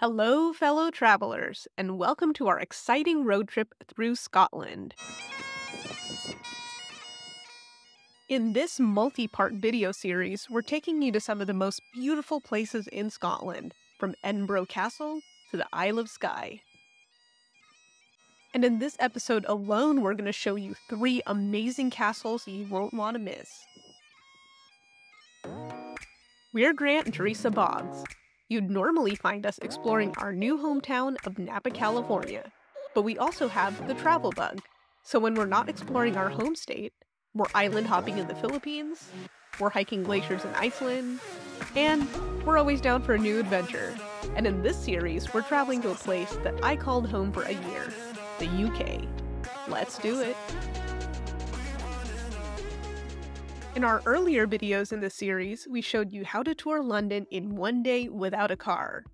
Hello, fellow travelers, and welcome to our exciting road trip through Scotland. In this multi-part video series, we're taking you to some of the most beautiful places in Scotland, from Midhope Castle to the Isle of Skye. And in this episode alone, we're going to show you 3 amazing castles you won't want to miss. We're Grant and Teresa Boggs. You'd normally find us exploring our new hometown of Napa, California, but we also have the travel bug. So when we're not exploring our home state, we're island hopping in the Philippines, we're hiking glaciers in Iceland, and we're always down for a new adventure. And in this series, we're traveling to a place that I called home for a year, the UK. Let's do it! In our earlier videos in this series, we showed you how to tour London in one day without a car.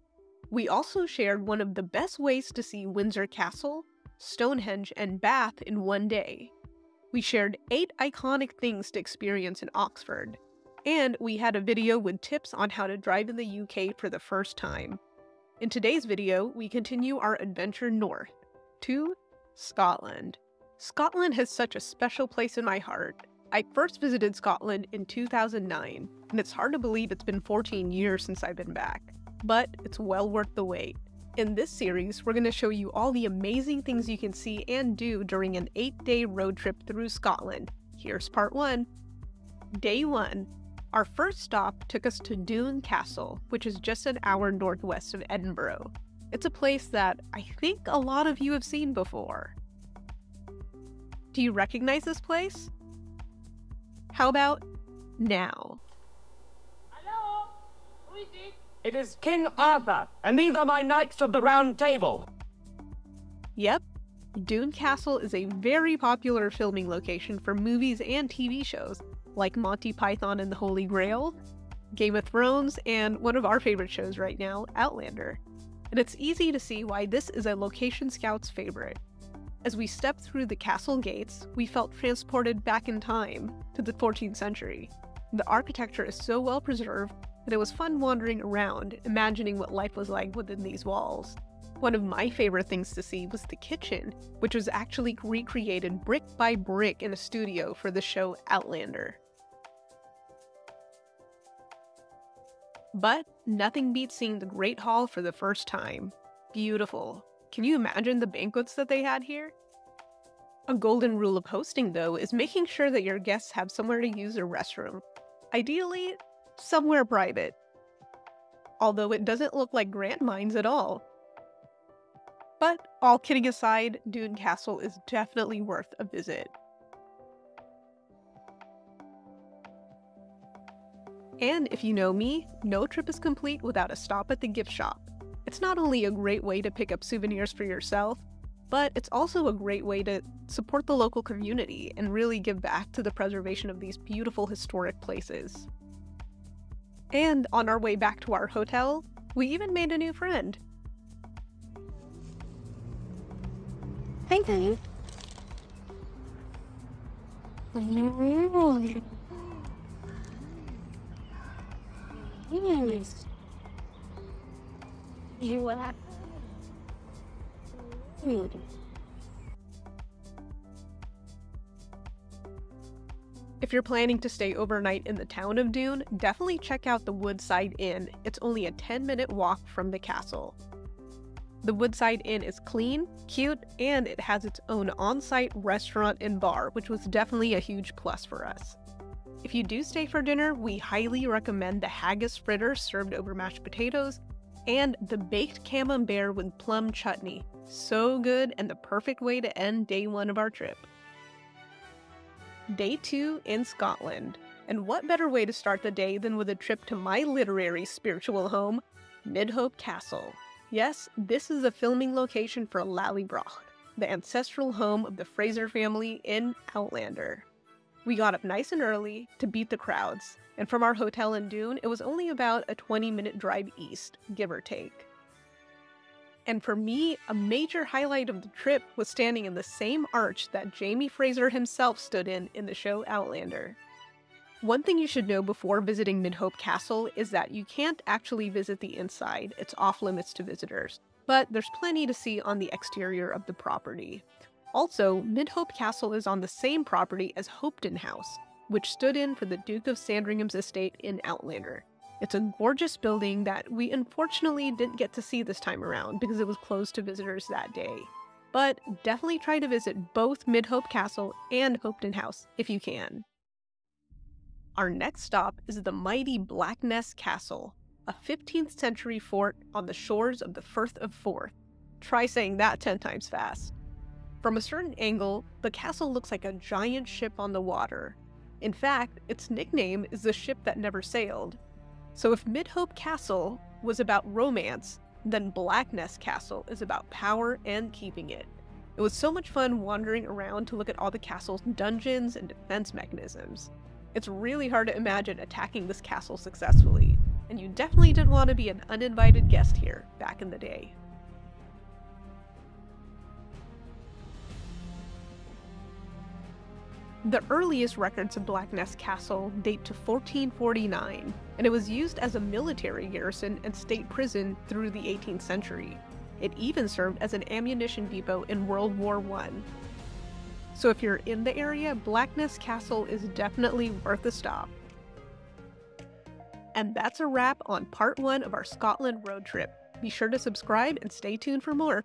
We also shared one of the best ways to see Windsor Castle, Stonehenge, and Bath in one day. We shared 8 iconic things to experience in Oxford. And we had a video with tips on how to drive in the UK for the first time. In today's video, we continue our adventure north, to Scotland. Scotland has such a special place in my heart. I first visited Scotland in 2009, and it's hard to believe it's been 14 years since I've been back. But it's well worth the wait. In this series, we're going to show you all the amazing things you can see and do during an 8-day road trip through Scotland. Here's part 1. Day 1. Our first stop took us to Doune Castle, which is just an hour northwest of Edinburgh. It's a place that I think a lot of you have seen before. Do you recognize this place? How about now? Hello? Who is it? It is King Arthur, and these are my Knights of the Round Table. Yep, Doune Castle is a very popular filming location for movies and TV shows, like Monty Python and the Holy Grail, Game of Thrones, and one of our favorite shows right now, Outlander. And it's easy to see why this is a location scout's favorite. As we stepped through the castle gates, we felt transported back in time to the 14th century. The architecture is so well preserved that it was fun wandering around, imagining what life was like within these walls. One of my favorite things to see was the kitchen, which was actually recreated brick by brick in a studio for the show Outlander. But nothing beats seeing the Great Hall for the first time. Beautiful. Can you imagine the banquets that they had here? A golden rule of hosting, though, is making sure that your guests have somewhere to use a restroom. Ideally, somewhere private. Although it doesn't look like Grant minds at all. But all kidding aside, Doune Castle is definitely worth a visit. And if you know me, no trip is complete without a stop at the gift shop. It's not only a great way to pick up souvenirs for yourself, but it's also a great way to support the local community and really give back to the preservation of these beautiful historic places. And on our way back to our hotel, we even made a new friend. Thank you. Yes. You are good. If you're planning to stay overnight in the town of Doune, definitely check out the Woodside Inn. It's only a 10-minute walk from the castle. The Woodside Inn is clean, cute, and it has its own on-site restaurant and bar, which was definitely a huge plus for us. If you do stay for dinner, we highly recommend the haggis fritter served over mashed potatoes, and the baked camembert with plum chutney. So good and the perfect way to end day 1 of our trip. Day 2 in Scotland. And what better way to start the day than with a trip to my literary spiritual home, Midhope Castle. Yes, this is the filming location for Lallybroch, the ancestral home of the Fraser family in Outlander. We got up nice and early to beat the crowds, and from our hotel in Doune, it was only about a 20-minute drive east, give or take. And for me, a major highlight of the trip was standing in the same arch that Jamie Fraser himself stood in the show Outlander. One thing you should know before visiting Midhope Castle is that you can't actually visit the inside, it's off limits to visitors, but there's plenty to see on the exterior of the property. Also, Midhope Castle is on the same property as Hopetoun House, which stood in for the Duke of Sandringham's estate in Outlander. It's a gorgeous building that we unfortunately didn't get to see this time around because it was closed to visitors that day. But definitely try to visit both Midhope Castle and Hopetoun House if you can. Our next stop is the mighty Blackness Castle, a 15th century fort on the shores of the Firth of Forth. Try saying that 10 times fast. From a certain angle, the castle looks like a giant ship on the water. In fact, its nickname is the ship that never sailed. So if Midhope Castle was about romance, then Blackness Castle is about power and keeping it. It was so much fun wandering around to look at all the castle's dungeons and defense mechanisms. It's really hard to imagine attacking this castle successfully, and you definitely didn't want to be an uninvited guest here back in the day. The earliest records of Blackness Castle date to 1449, and it was used as a military garrison and state prison through the 18th century. It even served as an ammunition depot in World War I. So if you're in the area, Blackness Castle is definitely worth a stop. And that's a wrap on part 1 of our Scotland road trip. Be sure to subscribe and stay tuned for more.